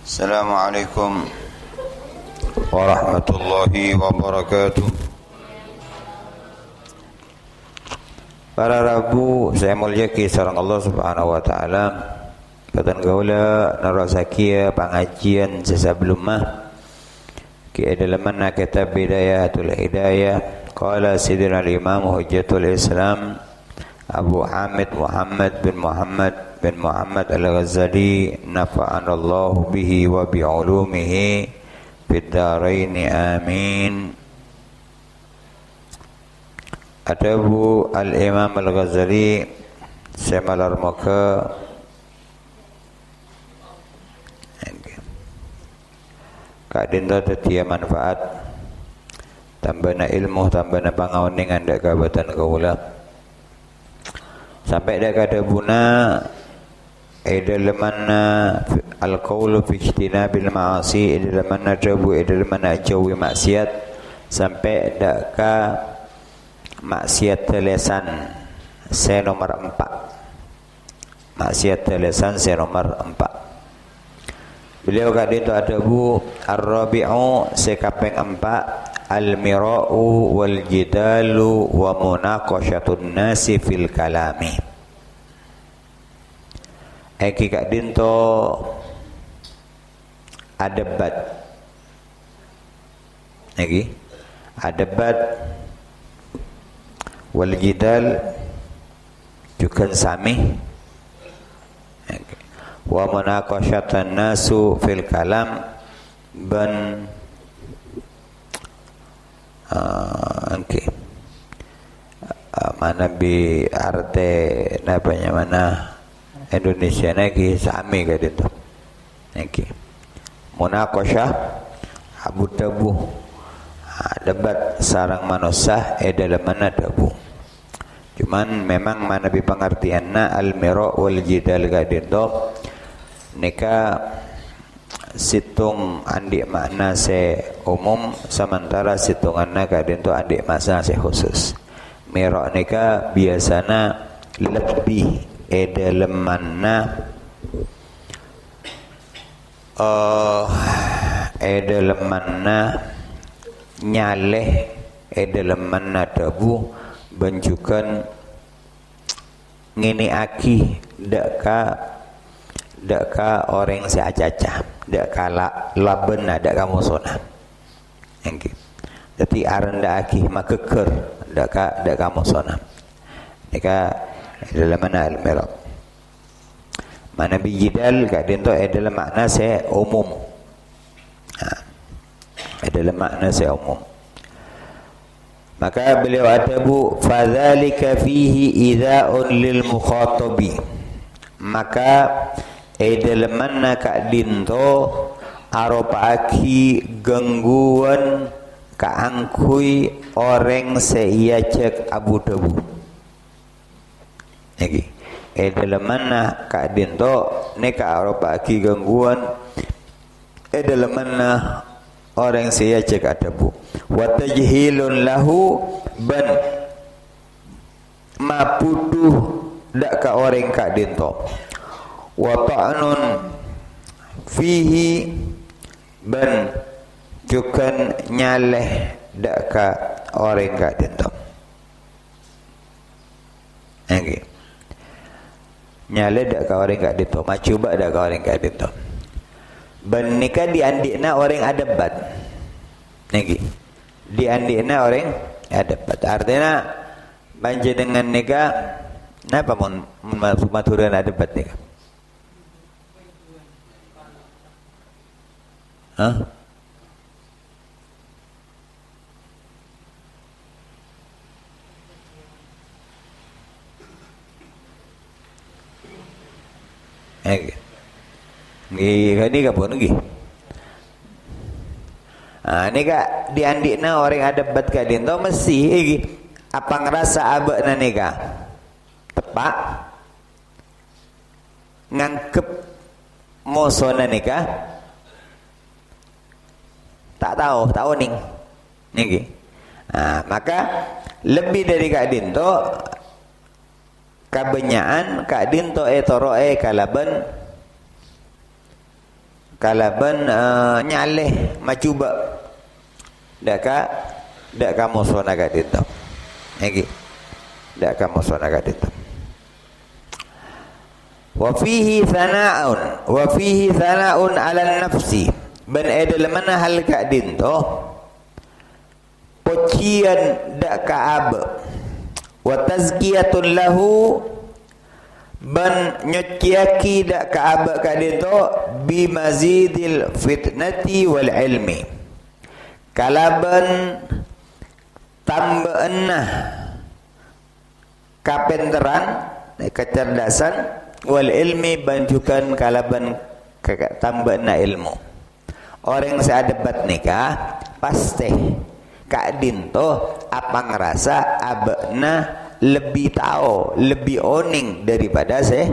Assalamualaikum warahmatullahi wabarakatuh. Para Rabu saya mulyaki sareng Allah Subhanahu wa taala. Katan gaula narasakia pengajian sebelum mah ki dalamna kitab Bidayatul Hidayah qala Sayyidina al-Imam Hujjatul Islam Abu Hamid Muhammad bin Muhammad Al-Ghazali nafa'anallahu bihi wa bi'ulumihi fid dharain amin. Adabu al-Imam Al-Ghazali semalar muka kadinda tetia manfaat tambahna ilmu tambahna pangauningan dak kabatan kaula sampai dak kadabuna idalamanna al-qaulu fi ijtinabil ma'asi idalamanna jabu idalamanna jawi maksiat sampai dak ka maksiat telesan saya nomor 4. Maksiat telesan saya nomor 4. Beliau kata itu ada bu ar-rabi'u sekapeng 4 al-mira'u wal jidalu wa munaqashatun nasi fil kalami. Eki kak dinto adebat. Eki adebat wal jidal juga sami wa munaqashatan nasu fil kalam ban mana bi arte nabanya mana Indonesia lagi sami gitu niki munaqashah abu tabu debat sarang manusia dalam mana tabu. Cuman memang mana bi pengertianna al-mira wal jidal gadendo nika situng andik makna se umum sementara situnganna gadendo andik makna se khusus. Mira nika biasana lebih dalam mana dalam mana nyaleh dalam mana tabu benjukan ngini aki dak ka orang seacaca dak kala laben dak kamu sona engke jadi arenda aki makeker dak kamu sona nika dalam mana al-mira mana bijidal ka dento dalam makna se umum dalam makna se umum. Maka beliau adabu fadzalika fihi idza'un lil mukhatabi. Maka edelemanna ka dinto aropaki gangguan kaangkui orang seia cek abu debu. Lagi edelemanna ka dinto neka aropaki gangguan edelemanna orang seia cek adabu. Wa tajhilun lahu ban mapuduh dak ka orang ka dinto wa ta'nun fihi ban jukan nyaleh dak ka orang ka dinto okay. Nyaleh dak ka orang ka dinto macuba dak ka orang ka dinto ban nikah diandikna orang adebat niki diandikna orang adebat artinya banjir dengan nikah napa mun maturan adebat nikah ini kapun lagi. Ini kak diandikna orang adebat ka dinto mesti apa ngerasa abekna nika tepak ngangkep mosona nika tak tahu ning niki. Maka lebih dari kak dinto kabenyaan kak dinto etoroe kalaban kalaban nyaleh macuba dak kamu sona kat itu lagi dak kamu sona kat itu wa fihi thana'un 'ala nafsi ban edal mana hal kat dinto pocian dak kaab wa tazkiyatun lahu ban nyuciaki dak kaab kat dinto bi mazidil fitnati wal ilmi kalaban tambaanna kapenteran kecerdasan wal ilmi banjukan kalaban tambaanna ilmu orang seadebat nikah pasti kak dinto apa ngerasa abna lebih tahu lebih oning daripada saya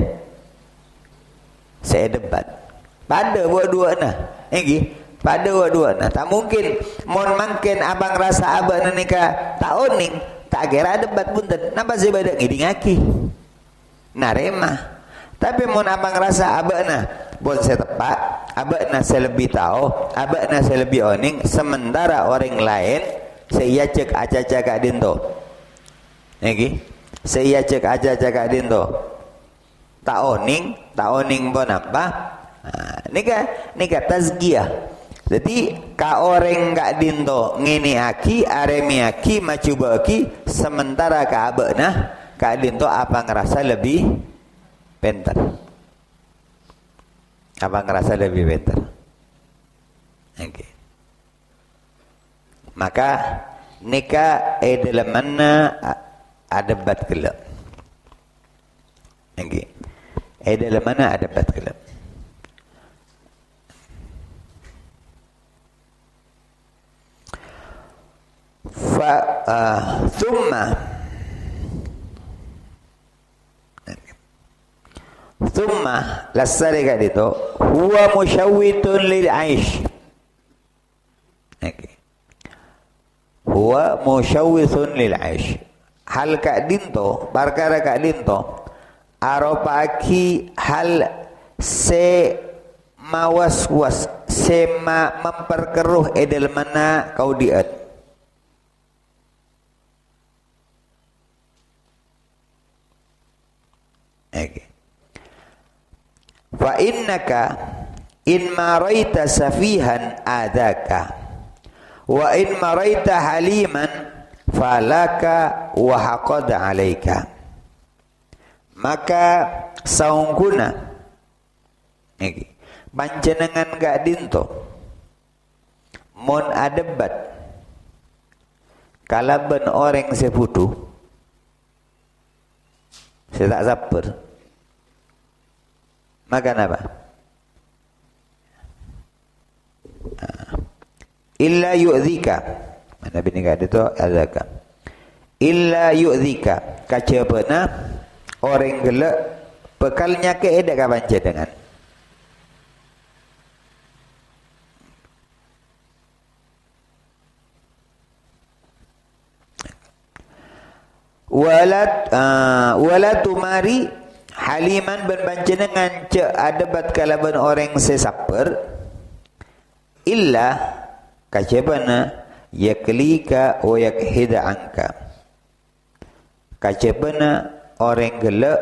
debat pada dua nah pada dua nah tak mungkin mon mangken abang rasa abang nikah tak oning tak kira debat punten napa sih badak ngidingaki narema tapi mon abang rasa abang bon saya tepat abang saya lebih tahu abang saya lebih oning sementara orang lain saya cek aja kak dinto saya cek aja kak dinto tak oning bon apa nikah tazkiyah. Jadi ka orang gak dinto ngini aki aremi aki macuba aki sementara ka abena ka dinto apa ngerasa lebih pintar maka nikah dalam mana adebat kelab dalam mana adebat kelab thumma lasari kat itu huwa musyawwitun lil aish huwa musyawwitun lil aish hal kat dinto perkara kat dinto aropaki hal se mawaswas sema memperkeruh edel mana kau diat fa innaka in maraita safihan adaka wa in maraita haliman falaka wa haqad alaika maka saungkuna panjenengan gak dinto mon adebat kalaban orang seputu saya tak sabar maka apa illa yu'dzika mana bini kata itu azaka illa yu'dzika kacapana orang gelak bekalnya ke edak ka panca dengan walat tumari haliman ben panjenengan ce adebat kalaban orang sesaper illa kacebana yaklika wa yakhida anka kacebana orang gelak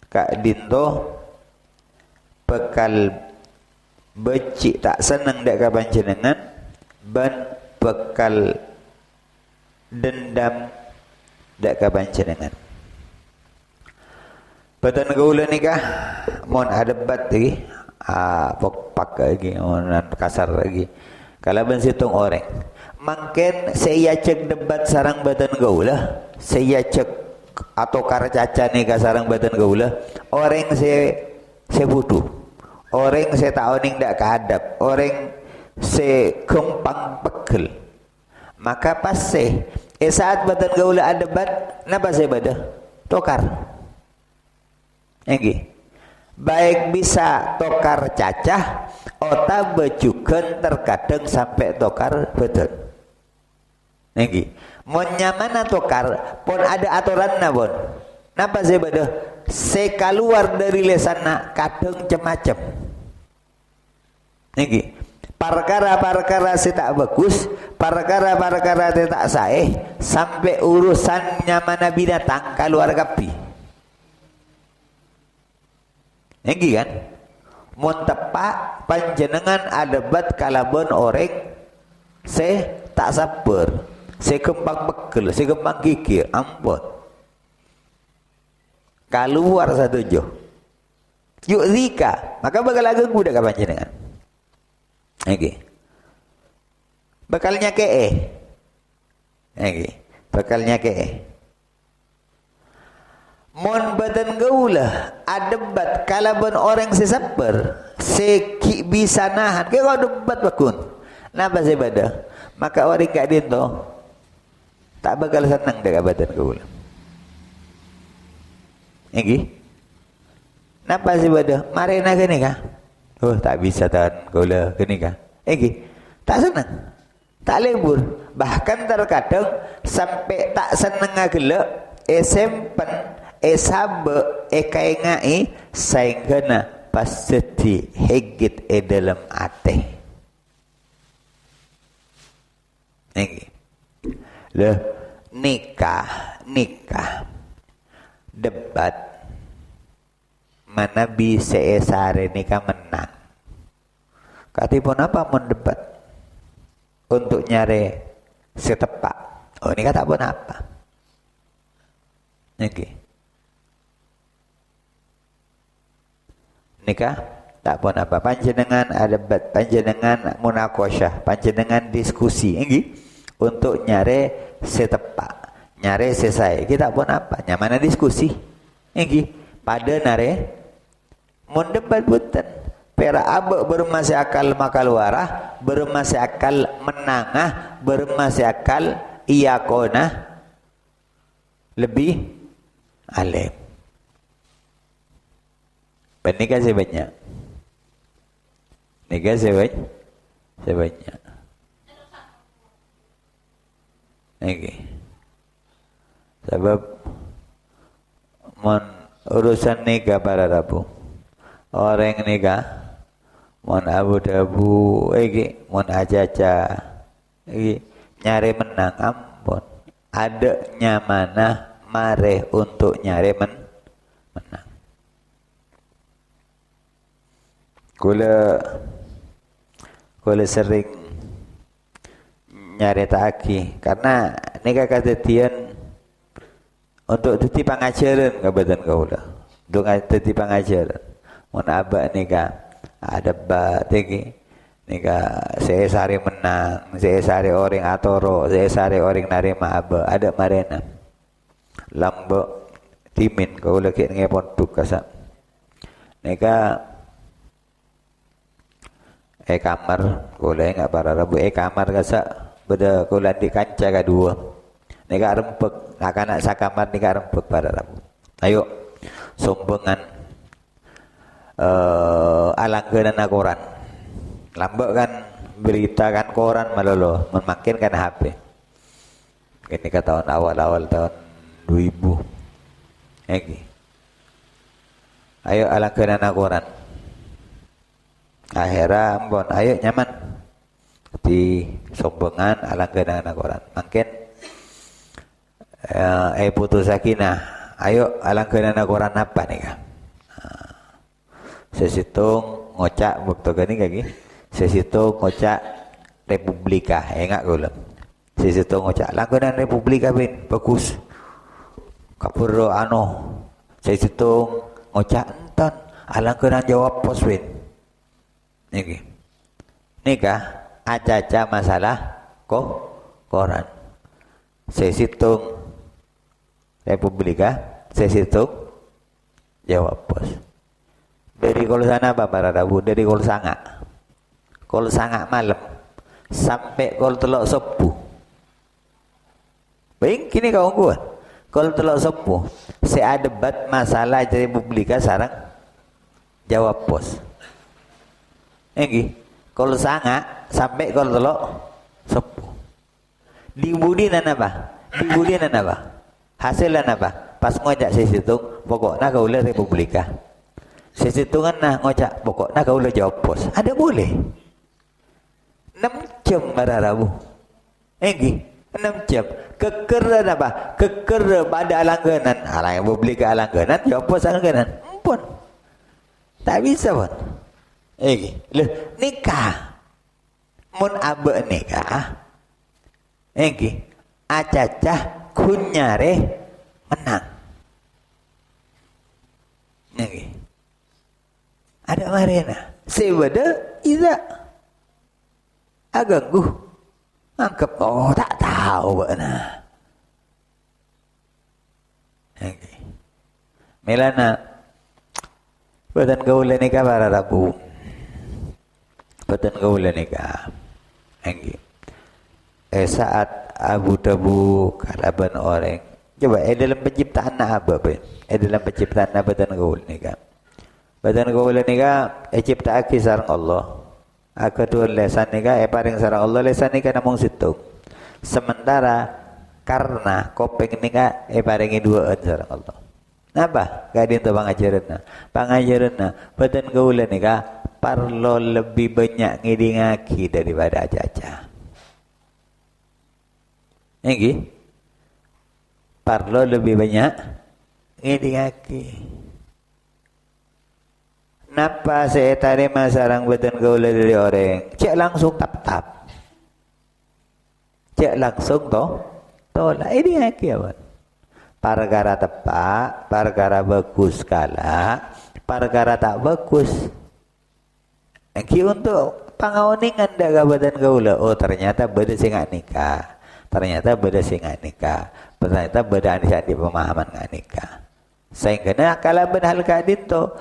kak dinto bekal becik tak senang dak ka panjenengan ban bekal dendam dak ka panjenengan Badan gaula nikah mon adebat lagi pak lagi mon kasar lagi kalau ben situng orang mungkin saya cek debat sarang badan gaula saya cek atau karcaca nikah sarang badan gaula orang saya butuh orang saya tahu ning dak kahadap orang saya kempang pekel maka pas saat badan gaula adebat napa saya badah tokar baik bisa tokar cacah otak bejukan terkadang sampai tokar betul Monyamana tokar pun ada aturan nabon. Napa saya beda? Saya keluar dari lesana kadang cemacem. Niki. Perkara-perkara si tak bagus, perkara-perkara si tak sahih, sampai urusannya mana binatang keluar kapi. Niki kan? Mun tepak panjenengan adebat kalabon orang se tak sabar, se kembang bekel, se kembang kikir, ampun. Keluar satu jo. Yuk zika, maka bakal agak mudah ke panjenengan. Oke. Bakalnya ke Oke. Bakalnya ke Mon badan gaulah adebat kalaban orang sesaper seki bisa nahan ke kau debat bakun. Napa saya bada? Maka orang gak dinto tak bakal senang dengan badan gaulah. Oke. Napa saya bada? Mari nak ni kah? Oh tak bisa tahan gula gini kah? Tak senang, tak lebur. Bahkan terkadang sampai tak senang agak sempen sabe kaingai saingana pasti hegit dalam ate. Le nikah debat mana bisa esare nikah menang. Katipun apa mendebat untuk nyari setepak. Oh nikah tak pun apa. Nikah tak pun apa. Panjenengan ada debat, panjenengan munakosyah, panjenengan diskusi. Untuk nyari setepak, nyari selesai. Kita pun apa? Nyamana diskusi. Pada nare mun debat butan pera abe bermasih akal makal warah bermasih akal menangah bermasih akal iya kona lebih alim nikah sebanyak nikah sebanyak sebab mon urusan nikah para rabu orang nikah mon abu-dabu mon ajaja nyari menang ampun ada nyamana mare untuk nyari menang kula sering nyari taki karena nikah kadetian untuk titi pengajaran kebetulan kaula untuk titi pengajaran mun aba nikah ada batiki nikah saya sari menang saya sari orang atoro saya sari orang narima aba ada marena lambo timin kaula ki ngepon tukasa nikah kamar kaula enggak para rabu kamar kasa beda kaula di kanca kedua nikah rempek anak sakamar nikah rempek para rabu ayo sombengan alangganan koran lambak kan berita kan koran malolo memakin kan HP ini ke tahun awal tahun 2000 ayo alangganan koran akhirnya ampun ayo nyaman di sombengan alangganan koran makin putus sakinah ayo alangganan koran apa nih kan sesitung ngocak waktu gini kaki sesitung ngocak Republika enggak gula sesitung ngocak langganan Republika bin bagus kapuro sesitung ngocak enton alangganan jawab pos bin nikah aja masalah koran sesitung Republika sesitung jawab pos dari kol sana apa para rabu dari kol sanga malam sampai kol telok sepuh baik kini kau kuat kol telok sepuh saya debat masalah dari publika sarang jawab pos kol sanga sampai kol telok sepuh dibudinan apa hasilnya apa pas ngojak sesitung pokoknya kau lihat Republika sesitungan nah ngocak pokoknya kau jawab pos ada boleh 6 jam mararabu. Enggi 6 jam. Keker apa? Keker pada langganan. Alang yang beli ke langganan, ya apa langganan? Pun. Tak bisa pun. Enggi. Nikah. Mun abe nikah. Enggi. Acacah kunyare menang. Enggi. Ada marina. Sebeda iza. Aganggu. Angkep tak tahu bana. Okay. Melana batan gaula nikah para rabu. Batan gaula nikah. Okay. Saat Abu Tabu kalaban orang. Coba dalam penciptaan apa ben? Dalam penciptaan batan gaula nikah. Batan gaula nikah ciptaan kisah Allah. Kedua lesan nikah paring sareng Allah lesan nikah namung situ. Sementara karena kopeng nikah paringi duaan sareng Allah. Napa? Gadin tu pangajaranna. Pangajaranna badan gaula nikah parlo lebih banyak ngidingaki daripada aja-aja. Nggih. Parlo lebih banyak ngidingaki. Napa saya tarima sarang badan gaula dari orang? Cek langsung tap-tap. Cek langsung tolak. Ini apa? Perkara tepat, perkara bagus kala, perkara tak bagus. Ki untuk pangauningan daga badan gaula. Oh ternyata beda sing nikah. Ternyata beda sing nikah. Ternyata beda anisah di pemahaman nikah. Sehingga kalau benar kadin to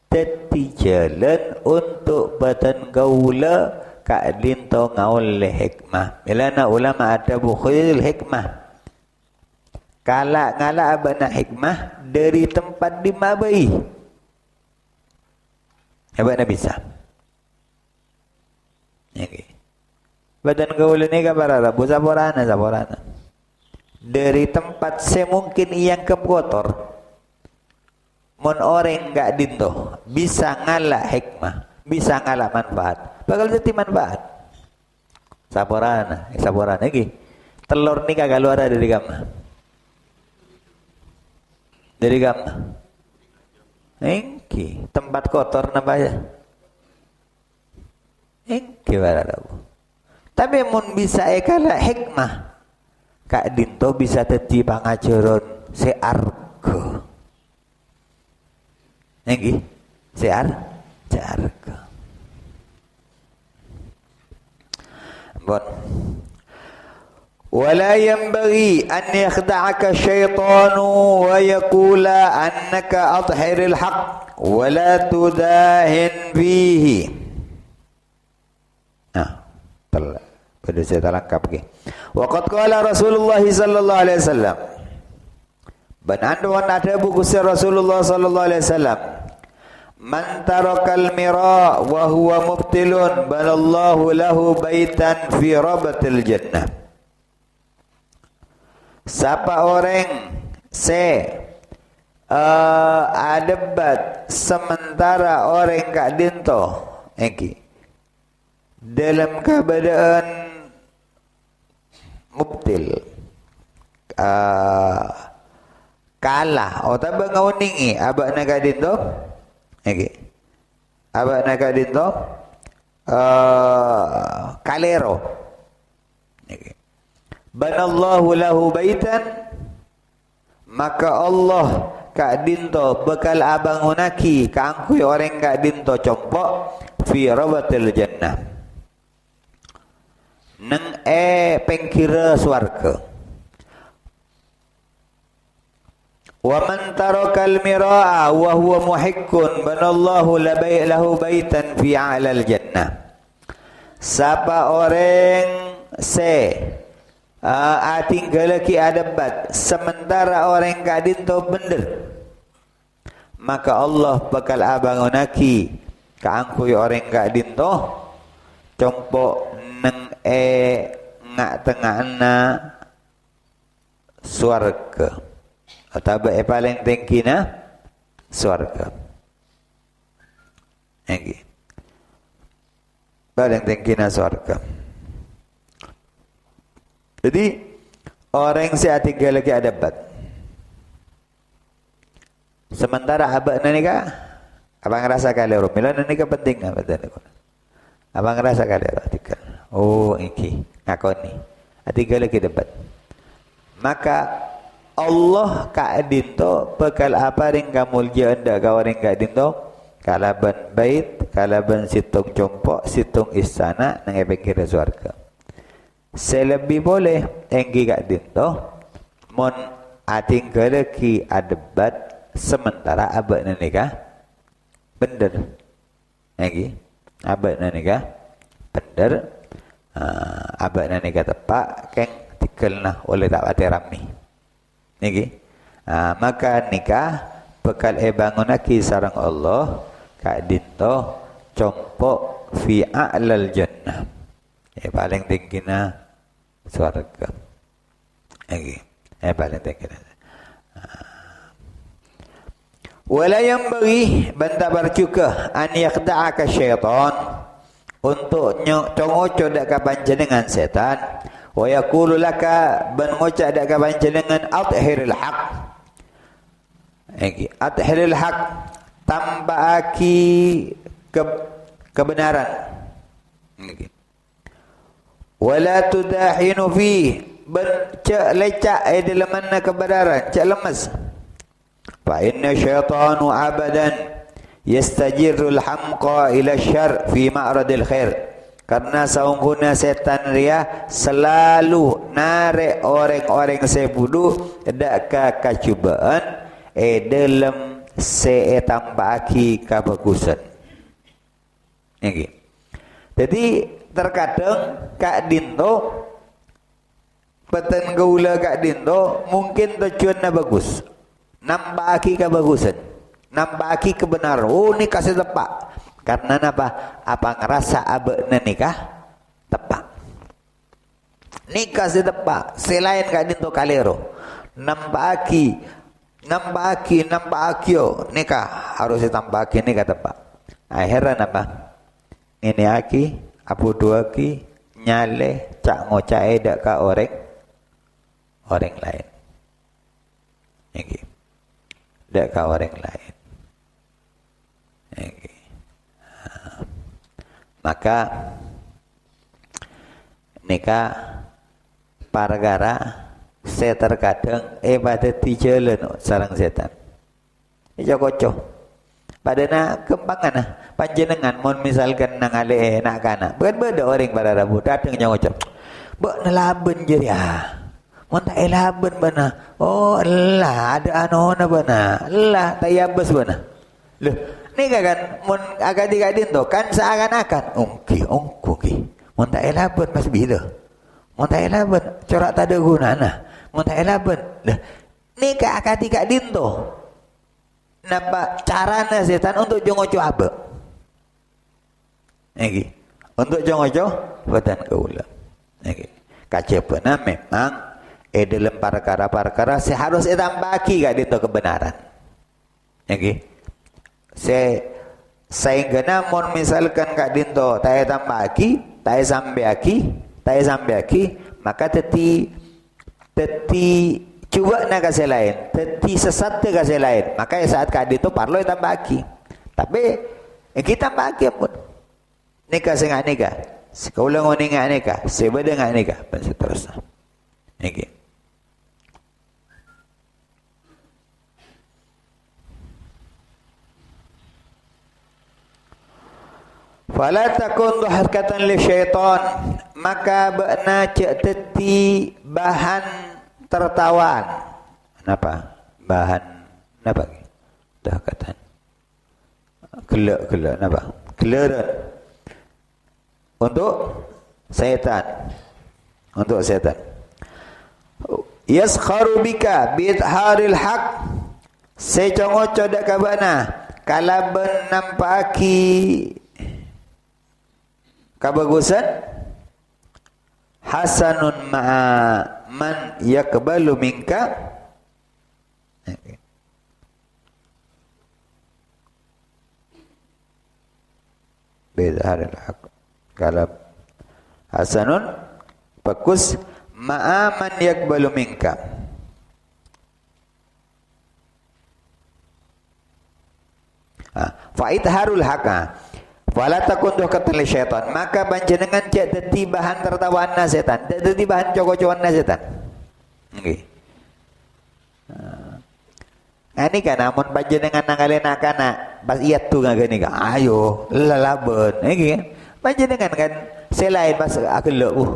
teti jalan untuk badan gaula kadin to ngaul hikmah. Milana ulama ada bukhil hikmah. Kala ngala abana hikmah dari tempat dimabai. Abana bisa. Okay. Badan gaula ni kabar Rabu saborana. Dari tempat semungkin yang kekotor. Mun orang enggak dinto bisa ngalah hikmah, bisa ngalah manfaat. Bakal jadi manfaat. Saborana lagi. Telur ni kagak luar dari gamma. Dari gamma. Engki, tempat kotor napa ya? Engki bararabu. Tapi mun bisa ekala hikmah. Kak dinto bisa teti pangajaran searga. Enggi, searga. Bon. ولا ينبغي أن يخدعك الشيطان ويقول أنك أظهر الحق ولا تداهن فيه. Pada saya terangkap ke. Waqad qala Rasulullah sallallahu alaihi wasallam. Bananduan ada buku Rasulullah sallallahu alaihi wasallam. Man tarakal mira wa huwa mubtilun banallahu lahu baitan fi rabatil jannah. Siapa orang adebat sementara orang kak dinto dalam keadaan mubtil kalah atau bangauningi abak nak dinto abak nak dinto kalero banallahu lahu baitan maka Allah kak dinto bekal abangunaki kaangkui orang kak dinto compok fi rabatil jannah neng pengkira swarga wa man tarakal miraa wa huwa muhikkun banallahu lahu baitan fi a'lal jannah. Siapa orang tinggal ki adabat sementara orang kadin to bener maka Allah bakal abangunaki kaangkui orang kadin to compok neng ngak tengahna swarga atau paling tingkina swarga paling tingkina swarga. Jadi orang saya tiga lagi ada bat. Sementara abang nikah, abang ngerasa kali orang milan nikah penting apa tadi? Abang ngerasa kali orang tiga. Oh iki ngakoni. Tiga lagi debat. Maka Allah kaadin to bekal apa ring kamulja anda kawaring kaadin to kalaban bait, kalaban situng compok, situng istana nang pikir surga. Selebih boleh enggi kaadin to mon ating keleki adebat sementara abad nikah bener. Enggi abad nikah bener. Abad nikah tepak keng tikelna oleh tak pati rami. Niki. Maka nikah bekal bangunaki sareng Allah kak dinto compok fi a'lal jannah. Paling tingginya surga. Niki. Paling tingginya. Wala yang bagi banta barcuka an yakhda'aka syaitan untuk congoco dak ka panjenengan setan wa yaqulu laka ban ngoca dak ka panjenengan athhiril haq athhiril haq tambahaki kebenaran wala tudahinu fi ban cak lecak dalam mana kebenaran cak lemes fa inna syaitanu abadan yastajirul hamqa ila syar fi ma'radil khair. Karena saungguna setan ria selalu narik orang-orang sebudu dak ka kacubaan dalam tambahaki kebagusan. Niki. Jadi terkadang Kak Dinto peten gaula Kak Dinto mungkin tujuannya bagus. Nambahaki kebagusan. Nambahki kebenaran. Oh ini kasih tepak. Karena apa? Apa ngerasa abekna nikah tepak. Nikah si tepak. Selain kak dinto kalero. Nambahki yo nikah harus ditambahki nikah tepak. Akhirnya apa? Ini aki, abu dua ki, nyale, cak ngocai dak ka orang lain. Ini. Dak ka orang lain. Okay. Maka nikah pargara saya terkadang pada jalan sarang setan. Ijo koco. Padana kempangan panjenengan mon misalkan nang ale nak kana. Bukan beda orang pada rabu datang nyoco. Bok nelaben jadi mon tak elaben bana. Oh Allah ada anona bana. Allah tayabas bana. Loh nikah kan mun agak dinto kan seakan-akan ongki mun tak elaben pas bila mun tak elaben corak tak ada gunana mun tak elaben lah nikah agak dinto napa carana setan untuk jongoco abe iki untuk jongoco badan kaula iki kacepena memang dalam perkara-perkara seharus tambahki gak dinto kebenaran iki sehingga namun misalkan kak dinto tay tambaki tay sambeaki maka teti cuba na kasi lain teti sesat te kasi lain maka saat kak dinto parlo tambaki tapi kita tambaki pun nikah sing nikah sekaulang nga nikah sebeda nga nikah dan seterusnya niki. Fala takun harkatan li syaitan maka bakna cek teti bahan tertawaan. Kenapa? Bahan napa? Dahkatan. Gelak napa? Gelaran. Untuk setan. Untuk setan. Yaskharu bika bidharil haq. Secongoco dak kabana kalaben nampaki kebagusan hasanun ma'a man yakbalu minka bidharil haq kalau hasanun bagus ma'aman yakbalu minka. Fa itharul haqa wala takunduh katal syaitan, maka panjenengan cek dadi bahan tertawaanna setan, dadi bahan coko-cokoanna setan. Nggih. Ini kan namun panjenengan nanggalin akana pas iya tuh ngagani ka ayo lalaben nggih kan panjenengan kan selain pas akelok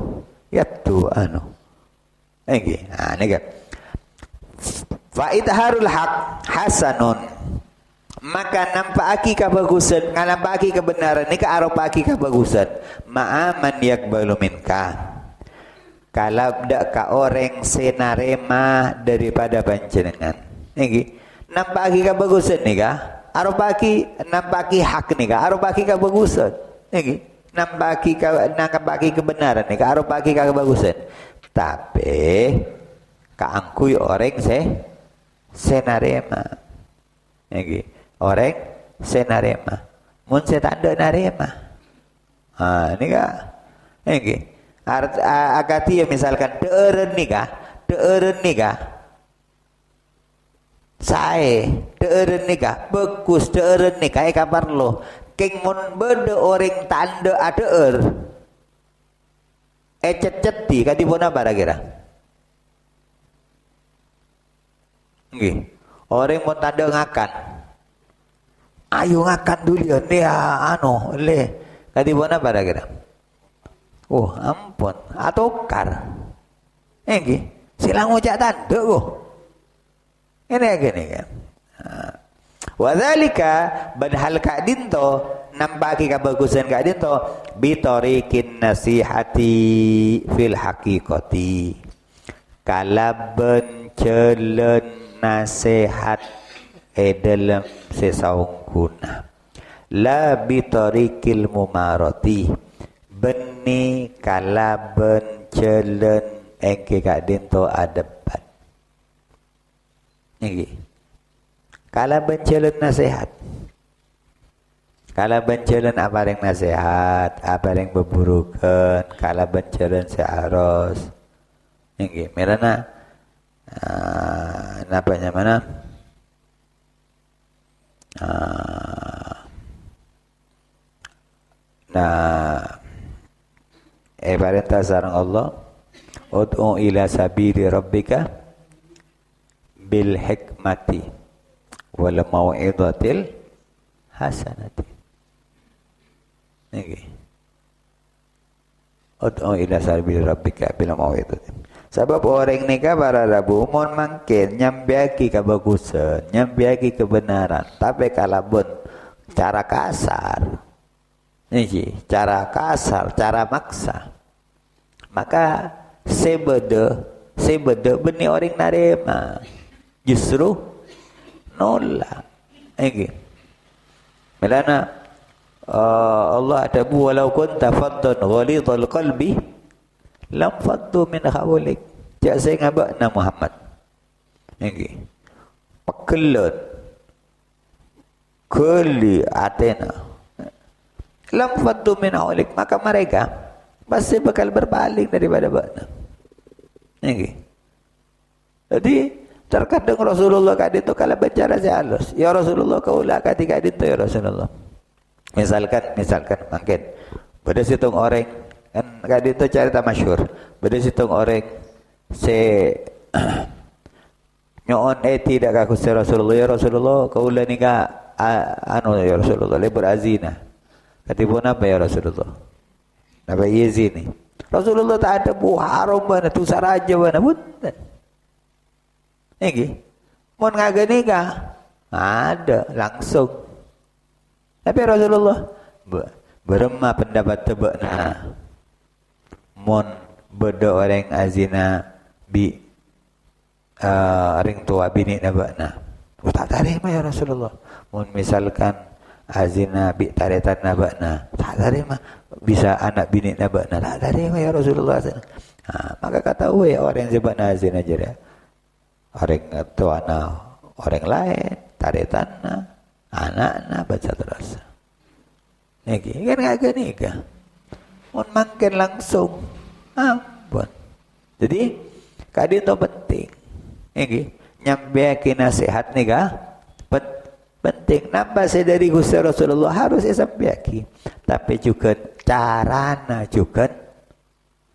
ya tuh anu nggih ini kan fa idharul haq hasanun, maka nampaki kebagusan ngalampaki kebenaran ini arupaki kebagusan ma'aman yakbalu minka, kalau dak ka orang senarema daripada panjenengan nggih. Nampaki kebagusan nih kah? Arupaki nampaki hak nih kah? Arupaki kebagusan, nih nampaki kebenaran nih kah? Arupaki kebagusan. Tapi kaangkui orang senarema, nih orang senarema. Mun setanda narema, ini kah? Nih agati ya misalkan teeren nih kah? Saya deureun nikah bagus deureun nikah kabar lo keng mun bede orang tanda adeur ecet-ceti kadipuna bara-kira nggih orang mun tanda ngakan ayo ngakan dulu dia anu le kadipuna bara-kira oh ampun atokar nggih silang ngojak tanda kok. Ini gini kan. Wadzalika badhal kadinto nampaki kebagusan kadinto bitorikin nasihati fil haqiqati. Kalaben celen nasihat dalam sesaungkuna. La bitorikil mumarati. Beni kalaben celen engke kadinto adebat. Nggih. Kala benceun nasihat. Kala benceun apareng nasihat, apareng beburukeun, kala benceun searos. Nggih, merana napanya mana? Perintah sareng Allah, ud'u ila sabili rabbika bil hikmati wal mau'izatil hasanati. Nggih. Ud'u ila sabili rabbika bil mau'izati. Sebab orang nikah para rabu mun mangkin nyambiaki kebagusan, nyambiaki kebenaran, tapi kalabun cara kasar. Niki, cara kasar, cara maksa. Maka sebede benih orang narema. Justru nolak. Melana Allah ada walau kunta faddan ghalidhal qalbi lam faddu min hawlik. Jak saya ngabakna Muhammad. Pekelut keli atena. Lam faddu min hawlik, maka mereka pasti bakal berpaling daripada bakna. Jadi terkadang Rasulullah kadito kalau bicara halus, ya Rasulullah kaulah ketika kadito ya Rasulullah. Misalkan mungkin pada situng orang kan kadito cerita masyhur. Pada situng orang nyoon tidak kaku si Rasulullah ya Rasulullah kaulah nikah anu ya Rasulullah lebur azina. Katipun apa ya Rasulullah? Napa izini? Rasulullah tak ada haram bana tu saraja bana punten. Nggih. Mun ngageni kah? Ada langsung. Tapi Rasulullah berema pendapat tebakna. Mun beda orang azina bi ring tua bini nabakna. Tak tarima ya Rasulullah. Mun misalkan azina bi taretan nabakna, tak tarima. Bisa anak bini nabakna, tak tarima ya Rasulullah. Maka kata orang sebabna azina aja. Orang tuana orang lain taretanna anakna baca terus niki kan kagak nikah mun mangken langsung ampun Jadi kadi itu penting. Iki nyampeake nasihat nih kah? Penting. Napa saya dari Gusti Rasulullah harus sampaikan. Tapi juga carana juga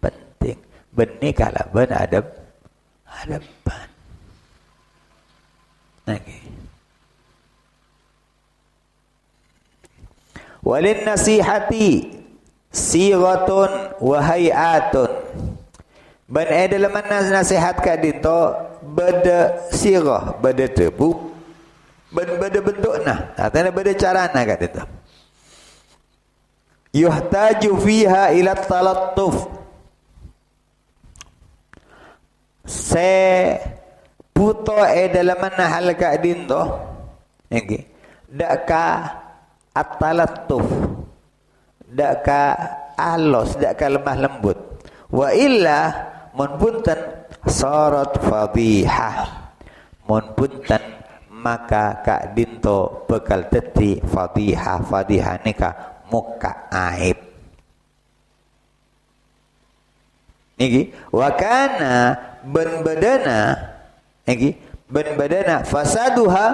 penting. Benih kalau ben adaban. Nggih. Walin nasihati sighatun wa hay'atun. Ban dalam nasihat ka dito beda sirah, beda tebu, beda bentukna, artinya beda carana ka dito. Yuhtaju fiha ila talattuf. Se puto dalam hal ka dito. Nggih. Dak ka at-talattuf. Dak ka alos, dak ka lemah lembut. Wa illa mun punten sarat fadihah. Mun punten maka kak dinto bekal teti fadihah. Fadihah nika muka aib. Niki wa kana ben badana fasaduha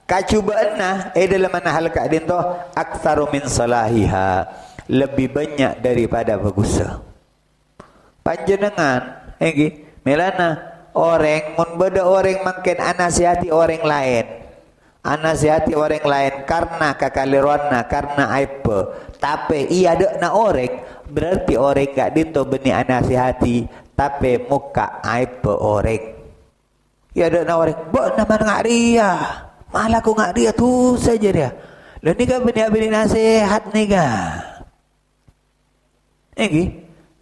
kacubaanna dalam hal kak dinto aktsaru min salahiha, lebih banyak daripada bagusnya. Panjenengan melana orang mun beda orang makin anasihati orang lain. Anasihati orang lain karena kakaliruanna, karena aib. Tapi iya dekna orang berarti orang gak dinto benih anasihati tapi muka aib orang. Iya dekna orang, "Bo nama ngak ria." Malah aku ngak ria tuh saja dia. Lah ni kan benih nasihat ni kan.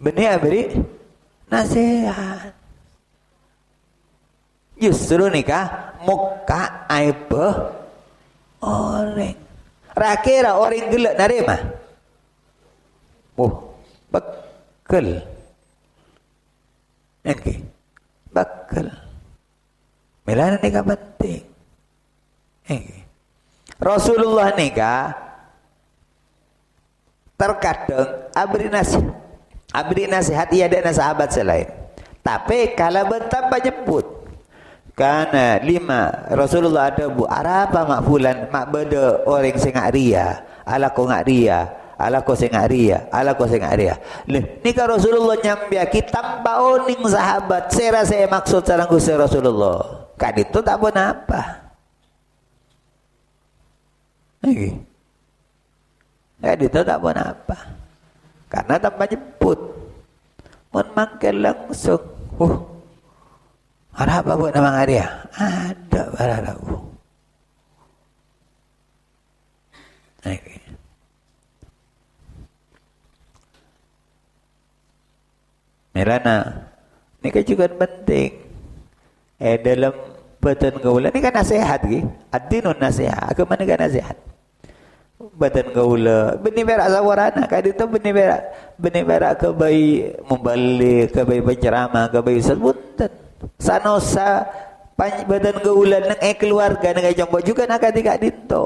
Benih beri nasihat. Justru nikah muka aib orang. Rakira orang gelak narima. Bakal. Bakal. Melana nikah penting. Rasulullah nikah terkadang abri nasihat ia ada sahabat selain. Tapi kalau betapa jemput karena 5 Rasulullah ada bu arapa mak fulan mak beda orang sengak ria ala ko ngak ria ala ko sengak ria ala ko sengak ria. Ni ka Rasulullah nyambia kitab baoning sahabat saya rasa maksud sareng Gusti Rasulullah. Kad itu tak pun apa. Kad itu tak pun apa. Karena tanpa jemput. Mun mangkel langsung. Ada apa buat nama dia? Ada barang aku. Merana, ini kan juga penting. Dalam batan gaula, ini kan nasihat ki. Ad-dinun nasihat. Agama ni kan nasihat. Batan gaula, benih berak sawarana. Kali itu benih berak kebaik membalik, kebaik penceramah, kebaik sebutan. Sanosa badan gaulan ng keluarga ng jombo juga nak tiga dito.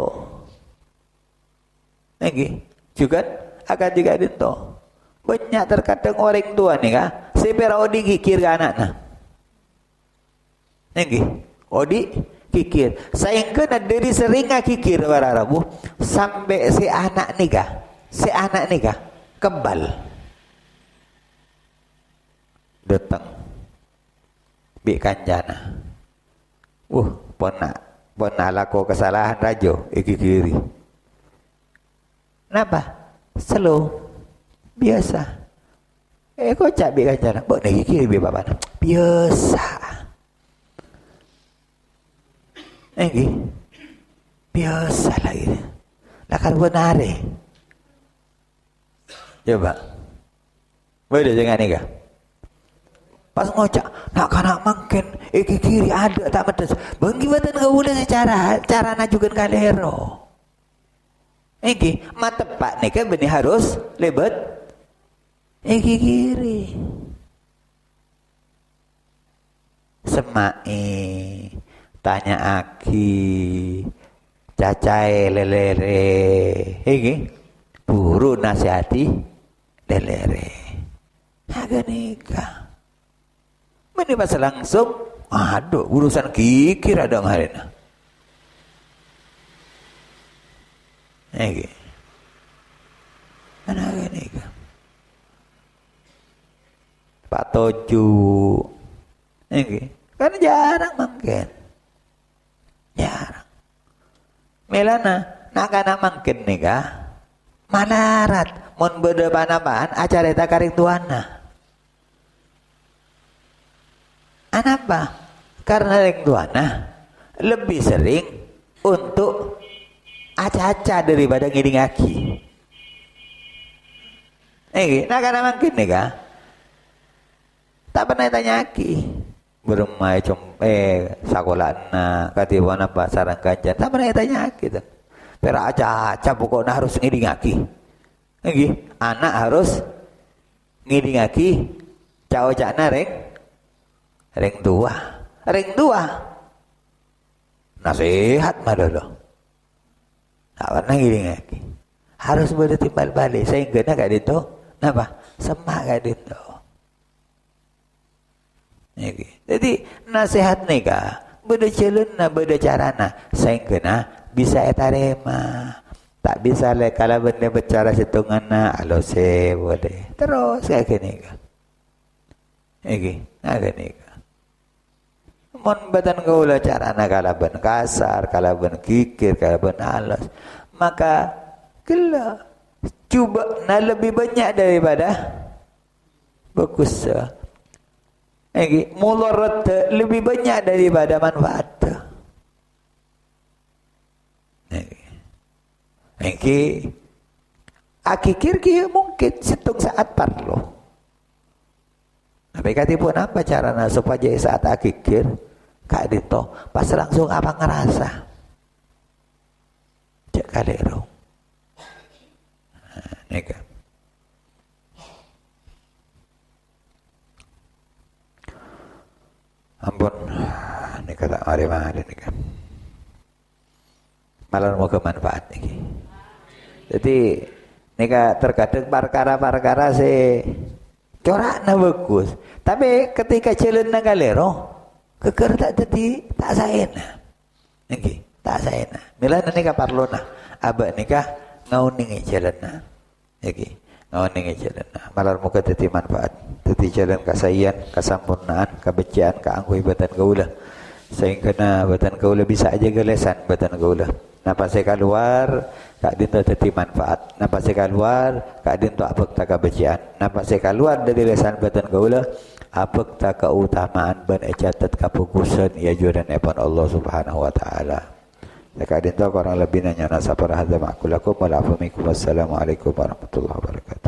Juga akan tiga dito. Banyak terkadang orang tua nih kah, sepera odi kikir ke anak-anak. Odi kikir. Sayang kena dari sering kikir bararabu sampai si anak nih kah, kembal. Datang. Bi kanjana. Pona lako kesalahan rajo iki kiri. Kenapa? Slow. Biasa. Kocak bi kanjana. Bok iki kiri bi bapak. Biasa. Biasa lagi. Lakar benar coba. Boleh jangan ni kah? Pas ngocak, nak kanak makin, kiri ada tak pedas. Bagaimana kau boleh cara najukan kalero? Mata pak ni kan benih harus lebat. Kiri. Semai, tanya aki, cacai lelere. Buru nasihati lelere. Agak nikah. Meni pas langsung, aduh urusan kikir ada ngarena. Niki. Mana gini kan? Pak Toju, niki. Kan jarang mungkin, jarang. Melana, nak kana mungkin nikah, malarat. Mun beda panapaan acara eta karing tuana. Kenapa? Karena ring tuana lebih sering untuk aca-aca daripada ngiring aki. Nah karena mungkin nih kah? Tak pernah tanya aki. Bermain sakolana katiwan apa sarang kancan. Tak pernah tanya aki tuh. Pera aca-aca pokoknya harus ngiring aki. Anak harus ngiring aki. Cawa-cana ring tua. Nasihat mah dulu. Tak pernah ngiring aki. Harus bertimbal balik. Sehingga gak itu. Napa? Semak gak itu. Jadi nasihat nikah. Beda celana, beda carana. Sehingga bisa etarema. Tak bisa kalau benda bicara setengahna. Alose boleh. Terus kayak gini kan. Agak nikah. Mon batan gaula carana kalaban kasar, kalaban kikir, kalaban alas. Maka gila coba lebih banyak daripada bagus. Mudarat lebih banyak daripada manfaat. Akikir kia mungkin situng saat parlo. Tapi katipun apa carana supaya saat akikir kak dito pas langsung apa ngerasa cek kalero nega ampun nega tak mari nega malah mau kemanfaat niki. Jadi nega terkadang perkara-perkara corakna bagus, tapi ketika celana kalero keker tak jadi tak saena. Niki, tak saena. Milana nikah parlona. Aba nikah ngauningi celana. Niki, ngauningi celana. Malar muka dadi manfaat. Dadi jalan kasayan, kasampurnaan, kabecian, kaangkuh batan gaula. Sehingga batan gaula bisa aja gelesan batan gaula. Napa saya keluar, kak dinto dadi manfaat. Napa saya keluar, kak dinto abek tak kabecian. Napa saya keluar dari lesan batan gaula, apek tak keutamaan ban ecatat kapukusan ya juran epan Allah Subhanahu wa taala. Laka dinto kurang lebih nanya nasa para hadza ma'kulakum wa la'afumikum wassalamu alaikum warahmatullahi wabarakatuh.